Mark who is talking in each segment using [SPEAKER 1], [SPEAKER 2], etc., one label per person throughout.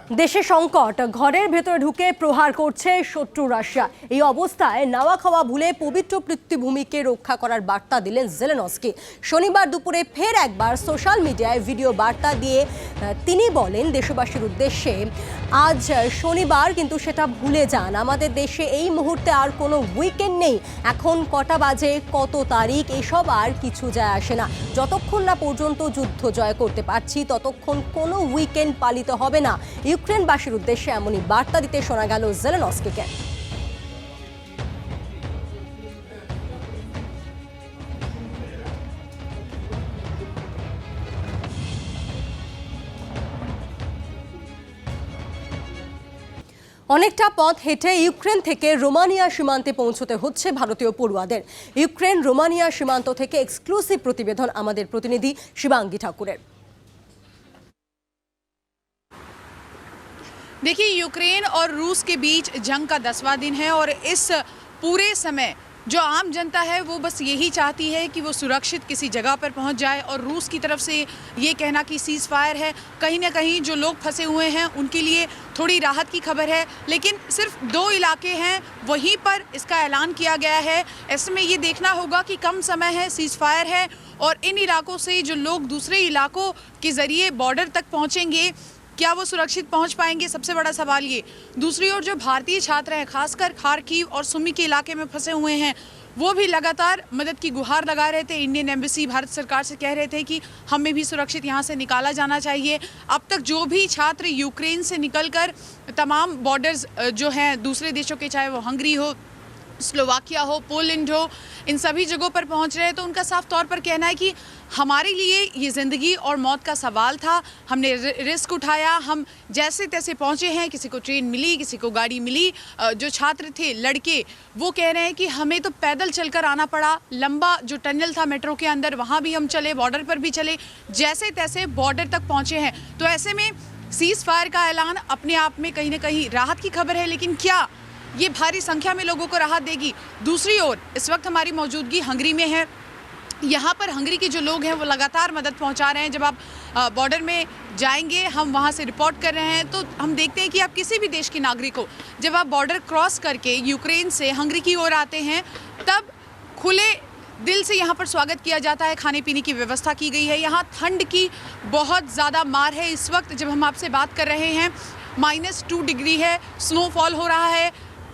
[SPEAKER 1] দেশে সংকট, ঘরের ভেতরে ঢুকে প্রহার করছে শত্রু রাশিয়া। এই অবস্থায় নাওয়া খাওয়া ভুলে পবিত্র পৃথিবীভূমিকে রক্ষা করার বার্তা দিলেন জেলেনস্কি। শনিবার দুপুরে ফের একবার সোশ্যাল মিডিয়ায় ভিডিও বার্তা দিয়ে তিনি বলেন, দেশবাসীর উদ্দেশ্যে আজ শনিবার, কিন্তু সেটা ভুলে যান। আমাদের দেশে এই মুহূর্তে আর কোনো উইকেন্ড নেই। এখন কটা বাজে, কত তারিখ, এসব আর কিছু যায় আসে না। যতক্ষণ না পর্যন্ত যুদ্ধ জয় করতে পারছি, ততক্ষণ কোনো উইকেন্ড পালিত হবে না। ইউক্রেনবাসীর উদ্দেশ্যে এমনই বার্তা দিতে শোনা গেল জেলেনস্কিকে। অনেকটা পথ হেঁটে ইউক্রেন থেকে রোমানিয়া সীমান্তে পৌঁছতে হচ্ছে ভারতীয় পড়ুয়াদের। ইউক্রেন রোমানিয়া সীমান্ত থেকে এক্সক্লুসিভ প্রতিবেদন আমাদের প্রতিনিধি শিবাঙ্গী ঠাকুরের।
[SPEAKER 2] देखिए, यूक्रेन और रूस के बीच जंग का 10वां दिन है और इस पूरे समय जो आम जनता है वो बस यही चाहती है कि वो सुरक्षित किसी जगह पर पहुंच जाए। और रूस की तरफ से ये कहना कि सीज़ फायर है, कहीं ना कहीं जो लोग फंसे हुए हैं उनके लिए थोड़ी राहत की खबर है। लेकिन सिर्फ 2 इलाके हैं, वहीं पर इसका ऐलान किया गया है। ऐसे में ये देखना होगा कि कम समय है, सीज़ फायर है, और इन इलाकों से जो लोग दूसरे इलाकों के ज़रिए बॉर्डर तक पहुँचेंगे, क्या वो सुरक्षित पहुंच पाएंगे, सबसे बड़ा सवाल ये। दूसरी ओर जो भारतीय छात्र हैं, खासकर खार्किव और सुमी के इलाके में फंसे हुए हैं, वो भी लगातार मदद की गुहार लगा रहे थे। इंडियन एम्बेसी भारत सरकार से कह रहे थे कि हमें भी सुरक्षित यहाँ से निकाला जाना चाहिए। अब तक जो भी छात्र यूक्रेन से निकलकर तमाम बॉर्डर्स जो हैं दूसरे देशों के, चाहे वो हंगरी हो, स्लोवाकिया हो, पोलैंड हो, इन सभी जगहों पर पहुंच रहे हैं, तो उनका साफ तौर पर कहना है कि हमारे लिए ये ज़िंदगी और मौत का सवाल था। हमने रिस्क उठाया, हम जैसे तैसे पहुंचे हैं। किसी को ट्रेन मिली, किसी को गाड़ी मिली। जो छात्र थे, लड़के, वो कह रहे हैं कि हमें तो पैदल चलकर आना पड़ा। लंबा जो टनल था मेट्रो के अंदर, वहाँ भी हम चले, बॉर्डर पर भी चले, जैसे तैसे बॉर्डर तक पहुँचे हैं। तो ऐसे में सीज़ फायर का ऐलान अपने आप में कहीं ना कहीं राहत की खबर है, लेकिन क्या ये भारी संख्या में लोगों को राहत देगी? दूसरी ओर इस वक्त हमारी मौजूदगी हंगरी में है। यहाँ पर हंगरी के जो लोग हैं वो लगातार मदद पहुँचा रहे हैं। जब आप बॉर्डर में जाएंगे, हम वहाँ से रिपोर्ट कर रहे हैं, तो हम देखते हैं कि आप किसी भी देश के नागरिक को, जब आप बॉर्डर क्रॉस करके यूक्रेन से हंगरी की ओर आते हैं, तब खुले दिल से यहाँ पर स्वागत किया जाता है। खाने पीने की व्यवस्था की गई है। यहाँ ठंड की बहुत ज़्यादा मार है। इस वक्त जब हम आपसे बात कर रहे हैं, -2 डिग्री है, स्नोफॉल हो रहा है।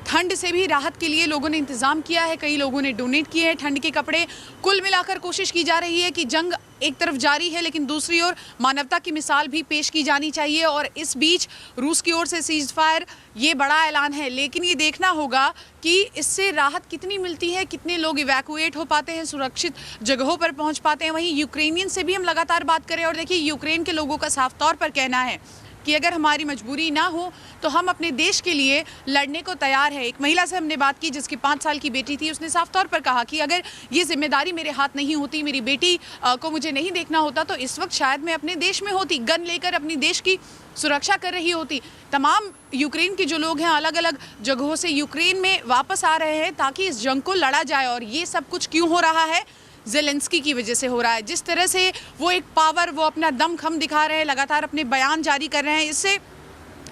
[SPEAKER 2] ठंड से भी राहत के लिए लोगों ने इंतज़ाम किया है, कई लोगों ने डोनेट किए हैं ठंड के कपड़े। कुल मिलाकर कोशिश की जा रही है कि जंग एक तरफ जारी है, लेकिन दूसरी ओर मानवता की मिसाल भी पेश की जानी चाहिए। और इस बीच रूस की ओर से सीज़ फायर, ये बड़ा ऐलान है, लेकिन ये देखना होगा कि इससे राहत कितनी मिलती है, कितने लोग इवैक्यूएट हो पाते हैं, सुरक्षित जगहों पर पहुँच पाते हैं। वहीं यूक्रेनियन से भी हम लगातार बात करें, और देखिए, यूक्रेन के लोगों का साफ तौर पर कहना है कि अगर हमारी मजबूरी ना हो तो हम अपने देश के लिए लड़ने को तैयार है। एक महिला से हमने बात की जिसकी 5 साल की बेटी थी। उसने साफ तौर पर कहा कि अगर ये जिम्मेदारी मेरे हाथ नहीं होती, मेरी बेटी को मुझे नहीं देखना होता, तो इस वक्त शायद मैं अपने देश में होती, गन लेकर अपनी देश की सुरक्षा कर रही होती। तमाम यूक्रेन के जो लोग हैं अलग अलग जगहों से यूक्रेन में वापस आ रहे हैं ताकि इस जंग को लड़ा जाए। और ये सब कुछ क्यों हो रहा है? ज़ेलेंस्की की वजह से हो रहा है। जिस तरह से वो एक पावर, वो अपना दमखम दिखा रहे हैं, लगातार अपने बयान जारी कर रहे हैं, इससे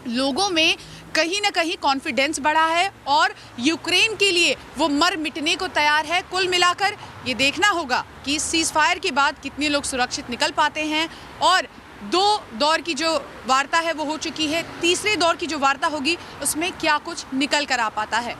[SPEAKER 2] लोगों में कहीं ना कहीं कॉन्फिडेंस बढ़ा है और यूक्रेन के लिए वो मर मिटने को तैयार है। कुल मिलाकर ये देखना होगा कि इस सीज़ फायर के बाद कितने लोग सुरक्षित निकल पाते हैं। और 2 दौर की जो वार्ता है वो हो चुकी है, तीसरे दौर की जो वार्ता होगी उसमें क्या कुछ निकल कर आ पाता है।